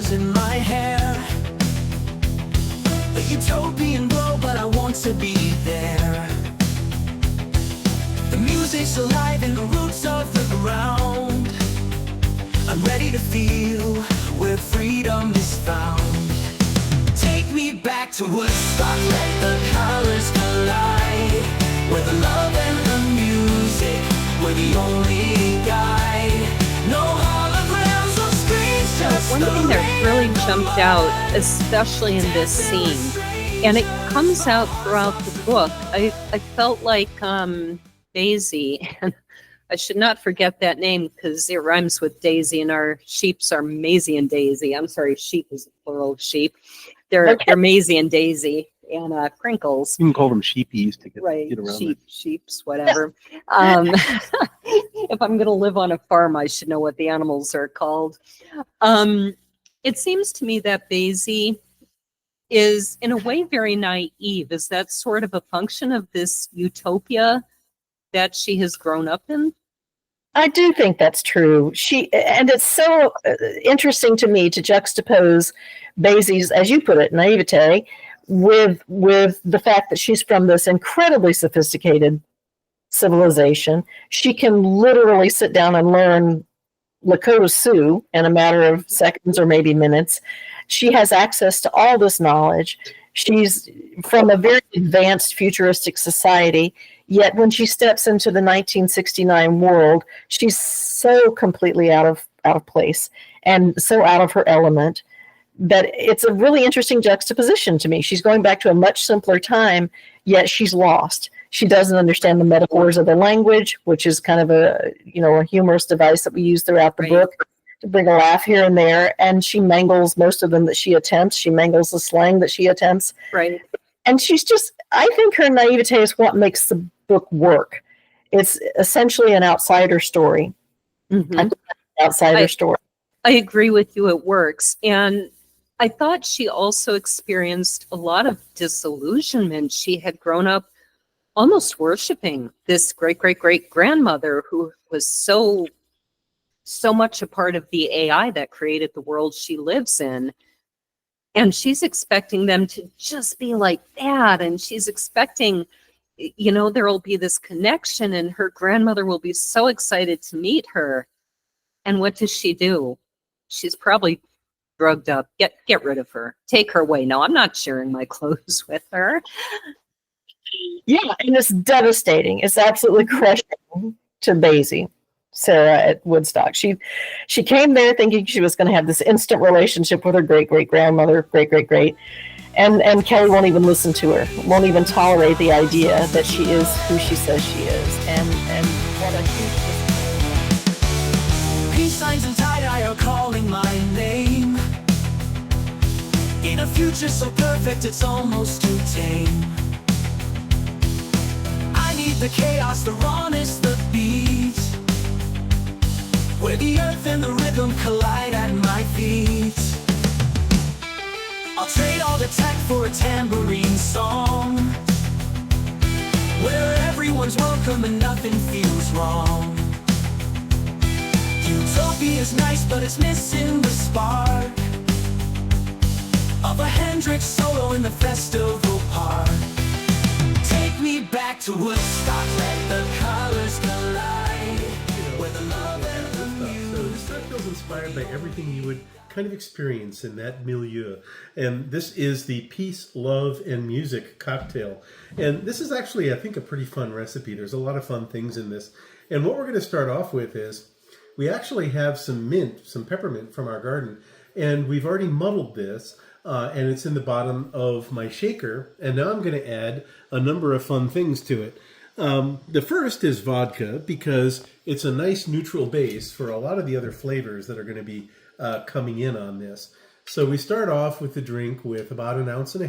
rainbows in my hair. A utopian glow, but I want to be there. The music's alive in the roots of the ground. I'm ready to feel where freedom is found. Take me back to Woodstock, let the colors collide, where the love and the music were the only guide. No holograms or screens, just One thing that really jumped out, especially in this scene, and it comes out throughout the book, I felt like Daisy, and I should not forget that name because it rhymes with Daisy, and our sheeps are Maisie and Daisy. I'm sorry, sheep is a plural of sheep. They're Maisie and Daisy and Crinkles. You can call them sheepies to get around sheeps, whatever. If I'm going to live on a farm, I should know what the animals are called. It seems to me that Daisy is, in a way, very naive. Is that sort of a function of this utopia that she has grown up in? I do think that's true. And it's so interesting to me to juxtapose Daisy's, as you put it, naivete, with the fact that she's from this incredibly sophisticated civilization. She can literally sit down and learn Lakota Sioux in a matter of seconds or maybe minutes. She has access to all this knowledge. She's from a very advanced futuristic society, yet when she steps into the 1969 world, she's so completely out of place and so out of her element that it's a really interesting juxtaposition to me. She's going back to a much simpler time, yet she's lost. She doesn't understand the metaphors of the language, which is kind of a humorous device that we use throughout the book to bring a laugh here and there. And she mangles most of them that she attempts. She mangles the slang that she attempts. Right. And she's just, I think her naivete is what makes the book work. It's essentially an outsider story. Mm-hmm. Story. I agree with you. It works. And I thought she also experienced a lot of disillusionment. She had grown up almost worshiping this great-great-great-grandmother who was so much a part of the AI that created the world she lives in. And she's expecting them to just be like that. And she's expecting, there will be this connection and her grandmother will be so excited to meet her. And what does she do? She's probably drugged up. Get rid of her. Take her away. No, I'm not sharing my clothes with her. Yeah, and it's devastating. It's absolutely crushing to Daisy, Sarah at Woodstock. She came there thinking she was going to have this instant relationship with her great-great-grandmother, great-great-great, and Kelly won't even listen to her, won't even tolerate the idea that she is who she says she is. And what a huge... Peace signs and tie-dye are calling my name. In a future so perfect it's almost too tame. I need the chaos, the rawness, the beat, where the earth and the rhythm collide at my feet. I'll trade all the tech for a tambourine song, where everyone's welcome and nothing feels wrong. Utopia is nice, but it's missing the spark of a Hendrix solo in the festival park. Take me back to Woodstock, let the colors collide, where the love and the music. So this stuff feels inspired by everything you would kind of experience in that milieu. And this is the Peace, Love, and Music cocktail. And this is actually, I think, a pretty fun recipe. There's a lot of fun things in this. And what we're going to start off with is we actually have some mint, some peppermint from our garden. And we've already muddled this. And it's in the bottom of my shaker. And now I'm going to add a number of fun things to it. The first is vodka, because it's a nice neutral base for a lot of the other flavors that are going to be coming in on this. So we start off with the drink with about 1.5 ounces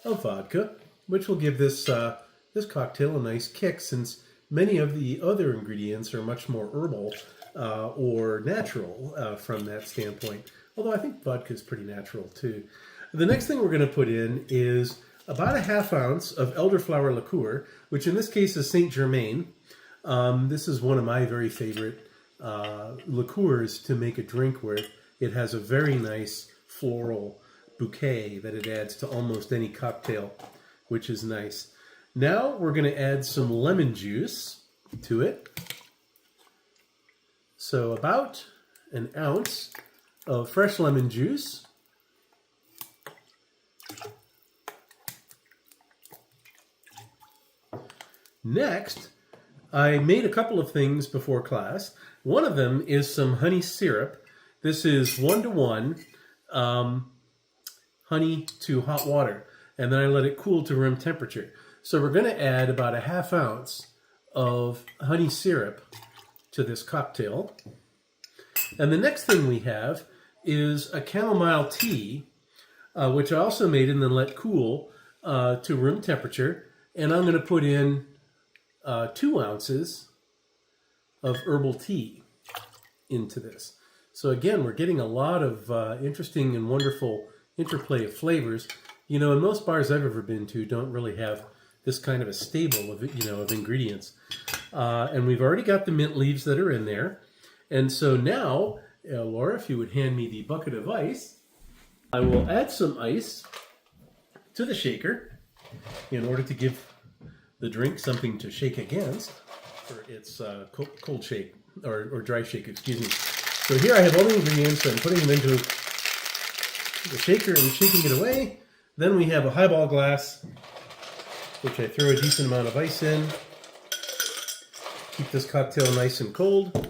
of vodka, which will give this this cocktail a nice kick, since many of the other ingredients are much more herbal or natural from that standpoint. Although I think vodka is pretty natural too. The next thing we're going to put in is about 1/2 ounce of elderflower liqueur, which in this case is Saint Germain. This is one of my very favorite liqueurs to make a drink with. It has a very nice floral bouquet that it adds to almost any cocktail, which is nice. Now we're going to add some lemon juice to it. So about an ounce of fresh lemon juice. Next, I made a couple of things before class. One of them is some honey syrup. This is 1-to-1 honey to hot water, and then I let it cool to room temperature. So we're going to add about a ½ ounce of honey syrup to this cocktail. And the next thing we have is a chamomile tea, which I also made and then let cool to room temperature. And I'm going to put in 2 ounces of herbal tea into this. So again, we're getting a lot of interesting and wonderful interplay of flavors. You know, and most bars I've ever been to don't really have this kind of a stable of, of ingredients. And we've already got the mint leaves that are in there. And so now, Laura, if you would hand me the bucket of ice, I will add some ice to the shaker in order to give the drink something to shake against for its cold shake, or dry shake, excuse me. So here I have all the ingredients. I'm putting them into the shaker and shaking it away. Then we have a highball glass, which I throw a decent amount of ice in. Keep this cocktail nice and cold.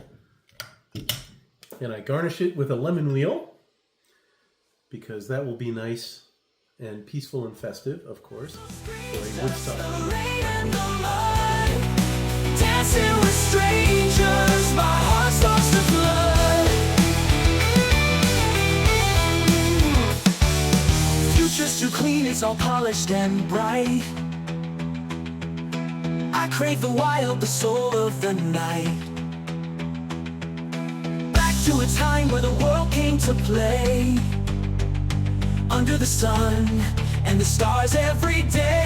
And I garnish it with a lemon wheel, because that will be nice and peaceful and festive, of course, for a Woodstock. Dancing with strangers, my heart starts to flood. Future's too clean, it's all polished and bright. I crave the wild, the soul of the night. Back to a time where the world came to play, under the sun and the stars every day.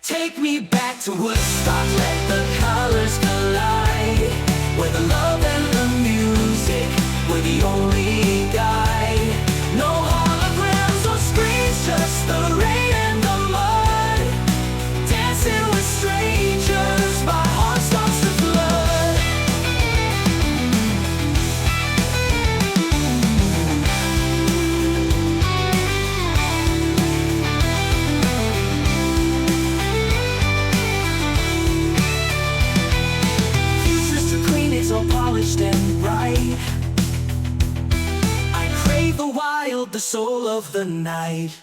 Take me back to Woodstock, let the colors collide, where the love and the music were the only guide. No holograms or screens, just the rain and the mud. Dancing with strangers, my heart starts to flood. So polished and bright, I crave the wild, the soul of the night.